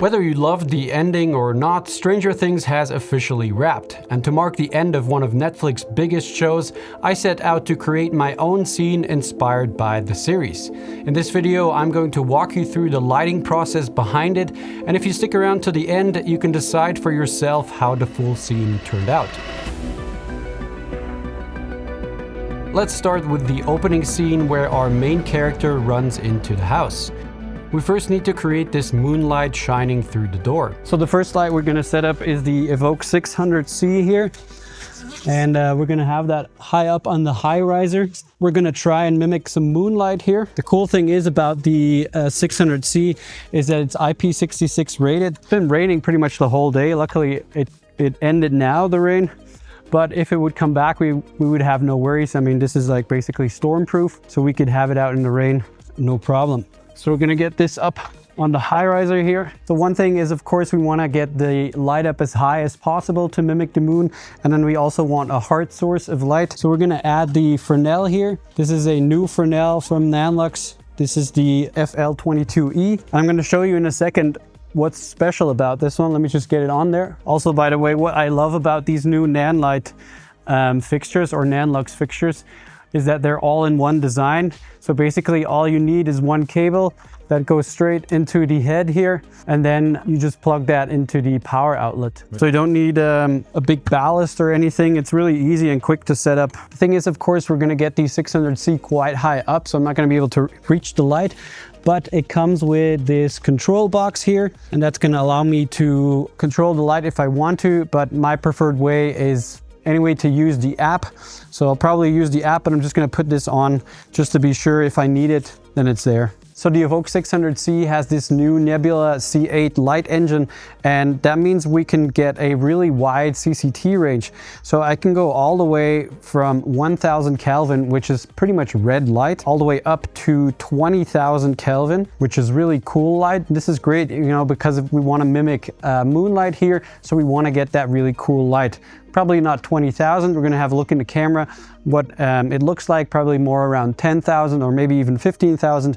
Whether you loved the ending or not, Stranger Things has officially wrapped. And to mark the end of one of Netflix's biggest shows, I set out to create my own scene inspired by the series. In this video, I'm going to walk you through the lighting process behind it, and if you stick around to the end, you can decide for yourself how the full scene turned out. Let's start with the opening scene where our main character runs into the house. We first need to create this moonlight shining through the door. So the first light we're going to set up is the Evoke 600C here. And we're going to have that high up on the high riser. We're going to try and mimic some moonlight here. The cool thing is about the 600C is that it's IP66 rated. It's been raining pretty much the whole day. Luckily it ended now, the rain. But if it would come back, we would have no worries. I mean, this is like basically storm proof, so we could have it out in the rain, no problem. So we're gonna get this up on the high riser here. So one thing is, of course, we wanna get the light up as high as possible to mimic the moon. And then we also want a hard source of light. So we're gonna add the Fresnel here. This is a new Fresnel from Nanlink. This is the FL22E. I'm gonna show you in a second what's special about this one. Let me just get it on there. Also, by the way, what I love about these new Nanlite fixtures or Nanlink fixtures is that they're all in one design. So basically all you need is one cable that goes straight into the head here, and then you just plug that into the power outlet. So you don't need a big ballast or anything. It's really easy and quick to set up. The thing is, of course, we're gonna get the 600C quite high up, so I'm not gonna be able to reach the light, but it comes with this control box here, and that's gonna allow me to control the light if I want to, but my preferred way is anyway to use the app. So I'll probably use the app, but I'm just going to put this on just to be sure if I need it, then it's there. So the Evoke 600C has this new Nebula C8 light engine, and that means we can get a really wide CCT range. So I can go all the way from 1000 Kelvin, which is pretty much red light, all the way up to 20,000 Kelvin, which is really cool light. This is great, you know, because if we want to mimic moonlight here, so we want to get that really cool light. Probably not 20,000. We're going to have a look in the camera what it looks like, probably more around 10,000 or maybe even 15,000.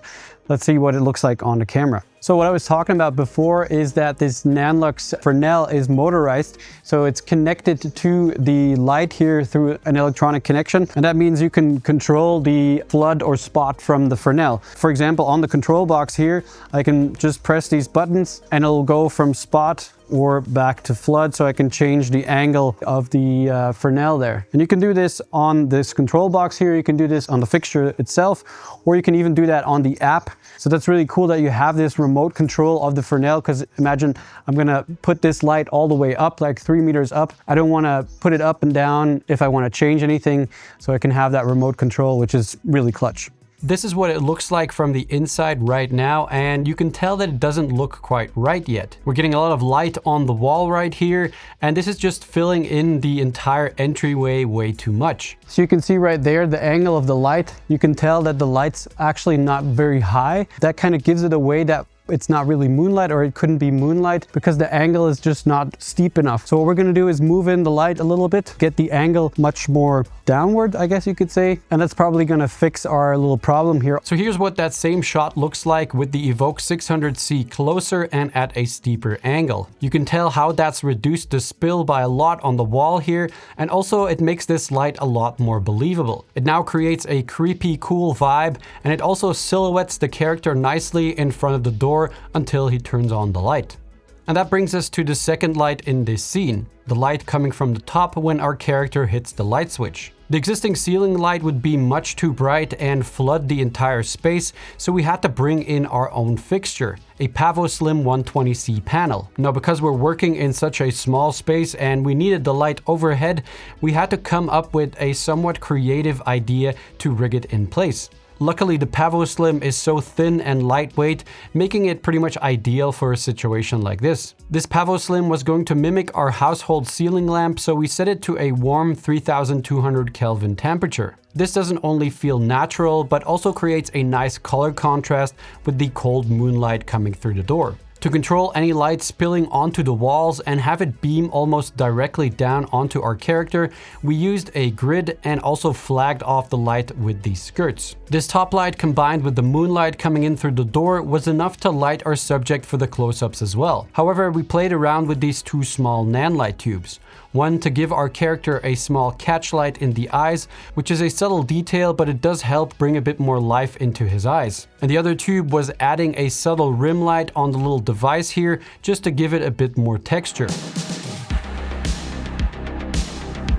Let's see what it looks like on the camera. So what I was talking about before is that this Nanlink Fresnel is motorized. So it's connected to the light here through an electronic connection. And that means you can control the flood or spot from the Fresnel. For example, on the control box here, I can just press these buttons and it'll go from spot or back to flood, so I can change the angle of the Fresnel there. And you can do this on this control box here, you can do this on the fixture itself, or you can even do that on the app. So that's really cool that you have this remote control of the Fresnel, because imagine I'm gonna put this light all the way up, like 3 meters up. I don't wanna put it up and down if I wanna change anything, so I can have that remote control, which is really clutch. This is what it looks like from the inside right now, and you can tell that it doesn't look quite right yet. We're getting a lot of light on the wall right here, and this is just filling in the entire entryway way too much. So you can see right there the angle of the light. You can tell that the light's actually not very high. That kind of gives it away that it's not really moonlight, or it couldn't be moonlight because the angle is just not steep enough. So what we're going to do is move in the light a little bit, get the angle much more downward, I guess you could say, and that's probably going to fix our little problem here. So here's what that same shot looks like with the Evoke 600C closer and at a steeper angle. You can tell how that's reduced the spill by a lot on the wall here, and also it makes this light a lot more believable. It now creates a creepy cool vibe, and it also silhouettes the character nicely in front of the door until he turns on the light. And that brings us to the second light in this scene, the light coming from the top when our character hits the light switch. The existing ceiling light would be much too bright and flood the entire space, so we had to bring in our own fixture, a PavoSlim 120C panel. Now, because we're working in such a small space and we needed the light overhead, we had to come up with a somewhat creative idea to rig it in place. Luckily, the PavoSlim is so thin and lightweight, making it pretty much ideal for a situation like this. This PavoSlim was going to mimic our household ceiling lamp, so we set it to a warm 3200 Kelvin temperature. This doesn't only feel natural, but also creates a nice color contrast with the cold moonlight coming through the door. To control any light spilling onto the walls and have it beam almost directly down onto our character, we used a grid and also flagged off the light with these skirts. This top light combined with the moonlight coming in through the door was enough to light our subject for the close-ups as well. However, we played around with these two small Nanlink tubes. One to give our character a small catch light in the eyes, which is a subtle detail, but it does help bring a bit more life into his eyes. And the other tube was adding a subtle rim light on the little device here, just to give it a bit more texture.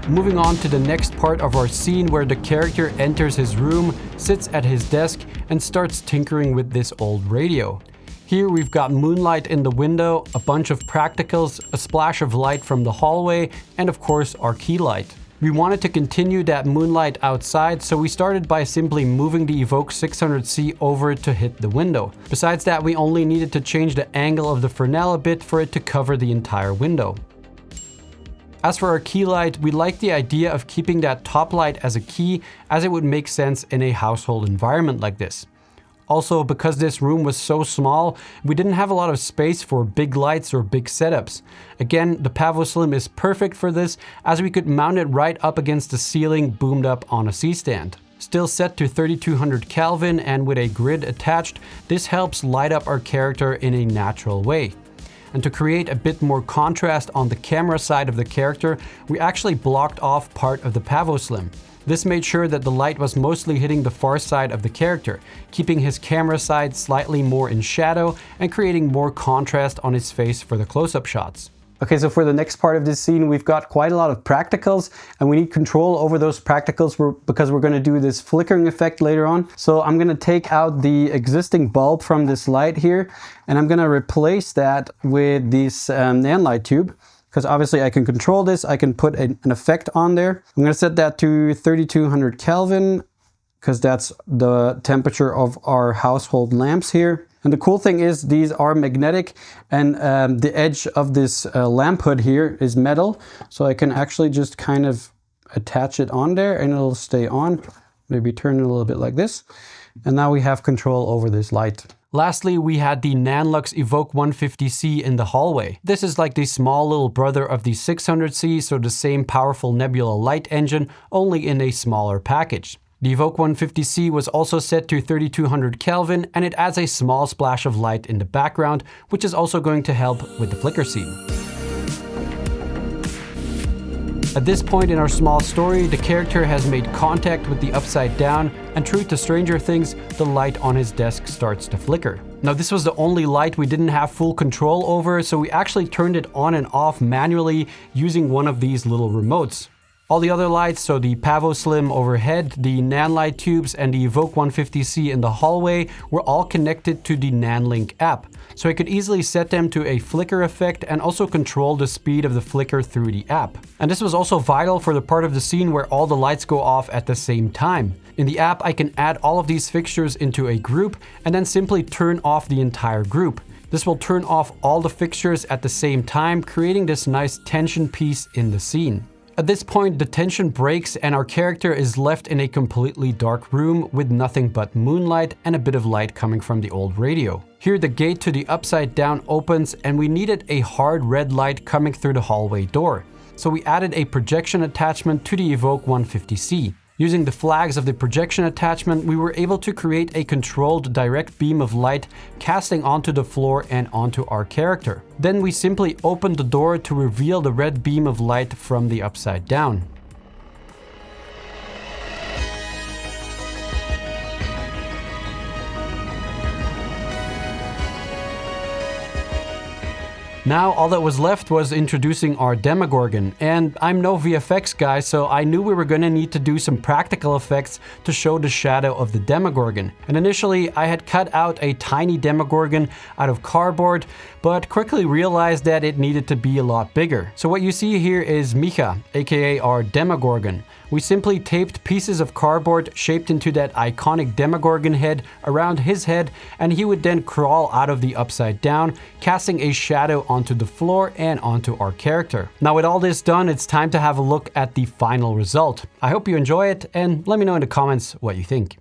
Moving on to the next part of our scene where the character enters his room, sits at his desk, and starts tinkering with this old radio. Here we've got moonlight in the window, a bunch of practicals, a splash of light from the hallway, and of course our key light. We wanted to continue that moonlight outside, so we started by simply moving the Evoke 600C over to hit the window. Besides that, we only needed to change the angle of the Fresnel a bit for it to cover the entire window. As for our key light, we liked the idea of keeping that top light as a key, as it would make sense in a household environment like this. Also, because this room was so small, we didn't have a lot of space for big lights or big setups. Again, the Pavo Slim is perfect for this, as we could mount it right up against the ceiling boomed up on a C-stand. Still set to 3200 Kelvin and with a grid attached, this helps light up our character in a natural way. And to create a bit more contrast on the camera side of the character, we actually blocked off part of the Pavo Slim. This made sure that the light was mostly hitting the far side of the character, keeping his camera side slightly more in shadow and creating more contrast on his face for the close-up shots. Okay, so for the next part of this scene, we've got quite a lot of practicals and we need control over those practicals because we're going to do this flickering effect later on. So I'm going to take out the existing bulb from this light here and I'm going to replace that with this Nanlink tube. Because obviously I can control this, I can put an effect on there. I'm gonna set that to 3200 Kelvin, because that's the temperature of our household lamps here. And the cool thing is these are magnetic and the edge of this lamp hood here is metal. So I can actually just kind of attach it on there and it'll stay on. Maybe turn it a little bit like this. And now we have control over this light. Lastly, we had the Nanlink Evoke 150C in the hallway. This is like the small little brother of the 600C, so the same powerful nebula light engine, only in a smaller package. The Evoke 150C was also set to 3200 Kelvin and it adds a small splash of light in the background, which is also going to help with the flicker scene. At this point in our small story, the character has made contact with the Upside Down, and true to Stranger Things, the light on his desk starts to flicker. Now this was the only light we didn't have full control over, so we actually turned it on and off manually using one of these little remotes. All the other lights, so the Pavo Slim overhead, the Nanlink tubes, and the Evoke 150C in the hallway were all connected to the Nanlink app. So I could easily set them to a flicker effect and also control the speed of the flicker through the app. And this was also vital for the part of the scene where all the lights go off at the same time. In the app, I can add all of these fixtures into a group and then simply turn off the entire group. This will turn off all the fixtures at the same time, creating this nice tension piece in the scene. At this point, the tension breaks and our character is left in a completely dark room with nothing but moonlight and a bit of light coming from the old radio. Here the gate to the Upside Down opens and we needed a hard red light coming through the hallway door. So we added a projection attachment to the Evoke 150C. Using the flags of the projection attachment, we were able to create a controlled direct beam of light casting onto the floor and onto our character. Then we simply opened the door to reveal the red beam of light from the Upside Down. Now all that was left was introducing our Demogorgon, and I'm no VFX guy, so I knew we were gonna need to do some practical effects to show the shadow of the Demogorgon. And initially I had cut out a tiny Demogorgon out of cardboard, but quickly realized that it needed to be a lot bigger. So what you see here is Micha, aka our Demogorgon. We simply taped pieces of cardboard shaped into that iconic Demogorgon head around his head, and he would then crawl out of the Upside Down, casting a shadow onto the floor and onto our character. Now with all this done, it's time to have a look at the final result. I hope you enjoy it and let me know in the comments what you think.